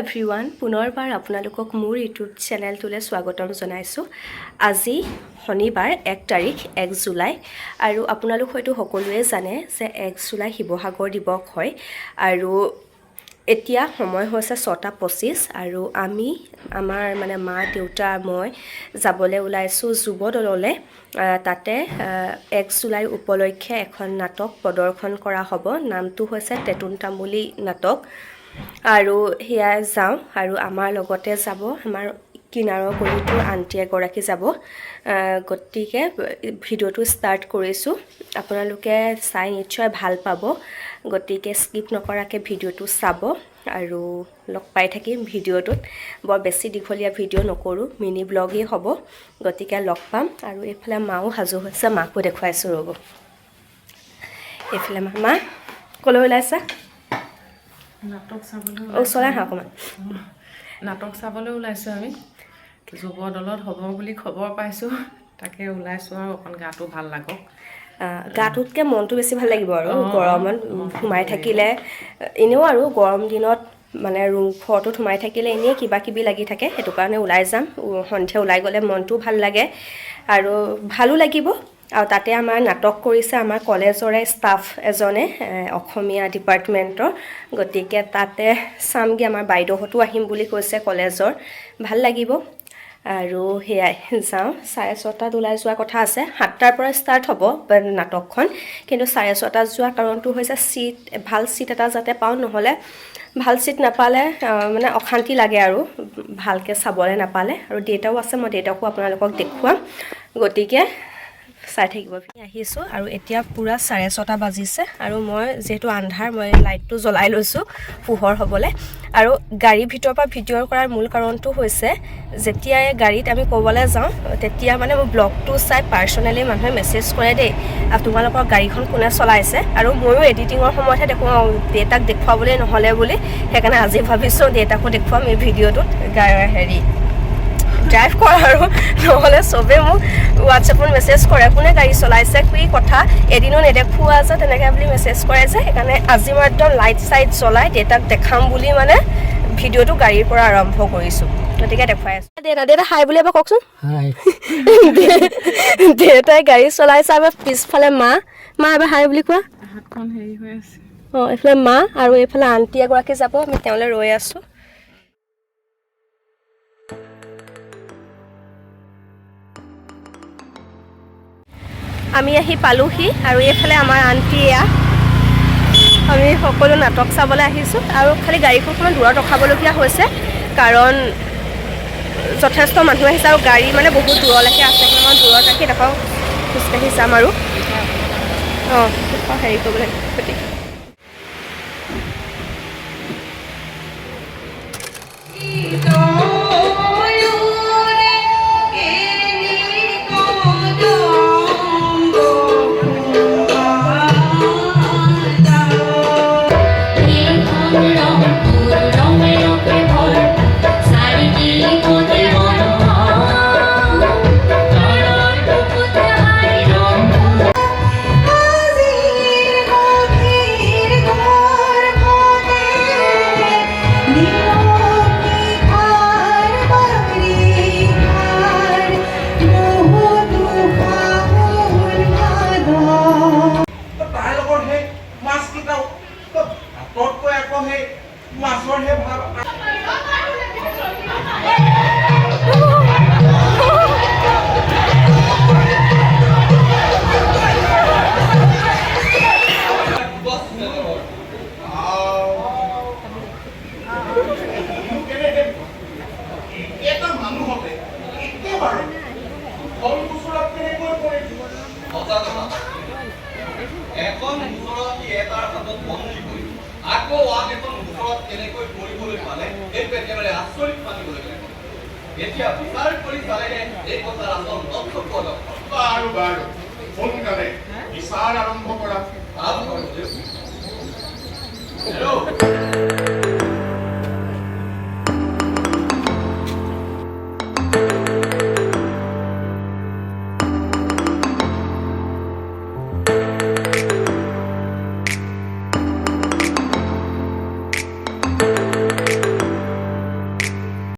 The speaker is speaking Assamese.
এভৰিৱান পুনৰবাৰ আপোনালোকক মোৰ ইউটিউব চেনেলটোলৈ স্বাগতম জনাইছোঁ। আজি শনিবাৰ 1 তাৰিখ 1 জুলাই আৰু আপোনালোক হয়তো সকলোৱে জানে যে 1 জুলাই শিৱসাগৰ দিৱস হয় আৰু এতিয়া সময় হৈছে 6:25 আৰু আমি আমাৰ মা দেউতা মই যাবলৈ ওলাইছোঁ যুৱ দললৈ। তাতে 1 জুলাই উপলক্ষে এখন নাটক প্ৰদৰ্শন কৰা হ'ব। নামটো হৈছে তেতুন তামুলী নাটক আৰু সেয়া যাওঁ আৰু আমাৰ লগতে যাব আমাৰ কিনাৰৰ গলিটোৰ আণ্টি এগৰাকী যাব। গতিকে ভিডিঅ'টো ষ্টাৰ্ট কৰিছোঁ, আপোনালোকে চাই নিশ্চয় ভাল পাব। গতিকে স্কিপ নকৰাকৈ ভিডিঅ'টো চাব আৰু লগ পাই থাকিম ভিডিঅ'টোত। বৰ বেছি দীঘলীয়া ভিডিঅ' নকৰোঁ, মিনি ব্লগেই হ'ব। গতিকে লগ পাম আৰু এইফালে মাও সাজু হৈছে, মাকো দেখুৱাইছোঁ ৰ'ব। এইফালে মা ক'লৈ ওলাইছা? নাটক চাবলৈ ওচৰলৈ আহা অকণমান। নাটক চাবলৈ ওলাইছোঁ আমি। যুৱ দলত হ'ব বুলি খবৰ পাইছোঁ, তাকে ওলাইছোঁ আৰু অকণ গাটো ভাল লাগক। গাটোতকৈ মনটো বেছি ভাল লাগিব আৰু গৰমত সোমাই থাকিলে, এনেও আৰু গৰম দিনত ৰুম ঘৰটোত সোমাই থাকিলে এনেই কিবা কিবি লাগি থাকে। সেইটো কাৰণে ওলাই যাম, সন্ধিয়া ওলাই গ'লে মনটো ভাল লাগে আৰু ভালো লাগিব। আৰু তাতে আমাৰ নাটক কৰিছে আমাৰ কলেজৰে ষ্টাফ এজনে, অসমীয়া ডিপাৰ্টমেণ্টৰ। গতিকে তাতে চামগৈ, আমাৰ বাইদেউহঁতো আহিম বুলি কৈছে কলেজৰ, ভাল লাগিব। আৰু সেয়াই যাওঁ, 6:30 ওলাই যোৱা কথা আছে। 7টাৰ পৰা ষ্টাৰ্ট হ'ব নাটকখন, কিন্তু 6:30 যোৱা কাৰণটো হৈছে ভাল ছিট এটা যাতে পাওঁ, নহ'লে ভাল ছিট নাপালে অশান্তি লাগে আৰু ভালকৈ চাবলৈ নাপালে। আৰু দেউতাও আছে, মই দেউতাকো আপোনালোকক দেখুৱাম। গতিকে চাই থাকিব। আহিছোঁ আৰু এতিয়া পূৰা 6:30 বাজিছে আৰু মই যিহেতু আন্ধাৰ, মই লাইটটো জ্বলাই লৈছোঁ পোহৰ হ'বলৈ। আৰু গাড়ীৰ ভিতৰৰ পৰা ভিডিঅ' কৰাৰ মূল কাৰণটো হৈছে, যেতিয়াই গাড়ীত আমি ক'বলৈ যাওঁ তেতিয়া মোৰ ব্লগটো চাই পাৰ্চনেলি মানুহে মেছেজ কৰে দেই, তোমালোকৰ গাড়ীখন কোনে চলাইছে। আৰু ময়ো এডিটিঙৰ সময়তহে দেখুৱাওঁ, দেউতাক দেখুৱাবলৈ নহ'লে বুলি। সেইকাৰণে আজি ভাবিছোঁ দেউতাকো দেখুৱাম এই ভিডিঅ'টোত। ড্ৰাইভ কৰা আৰু নহ'লে চবেই মোক হোৱাটছএপত মেছেজ কৰে, কোনে গাড়ী চলাইছে, কি কথা, এদিনো নেদেখুওৱা যে তেনেকৈ বুলি মেছেজ কৰে যে। সেইকাৰণে আজি মই একদম লাইট চাইট জ্বলাই দেউতাক দেখাম বুলি ভিডিঅ'টো গাড়ীৰ পৰা আৰম্ভ কৰিছোঁ। গতিকে দেখুৱাই আছোঁ। দেউতা হাই বুলি এবাৰ কওকচোন। দেউতাই গাড়ী চলাইছে, এবাৰ পিছফালে মা এবাৰ হাই বুলি কোৱা। হাতখন হেৰি হৈ আছে। এইফালে মা আৰু এইফালে আণ্টি এগৰাকী যাব, আমি তেওঁলৈ ৰৈ আছোঁ। আমি আহি পালোহি আৰু এইফালে আমাৰ আণ্টি। আমি সকলো নাটক চাবলৈ আহিছোঁ আৰু খালি গাড়ীখন অকণমান দূৰত ৰখাবলগীয়া হৈছে, কাৰণ যথেষ্ট মানুহ আহিছে আৰু গাড়ী বহুত দূৰলৈকে আছে। অকণমান দূৰত ৰাখি দেখুৱাওঁ, খোজকাঢ়ি যাম আৰু হেৰি কৰিব লাগে। গতিকে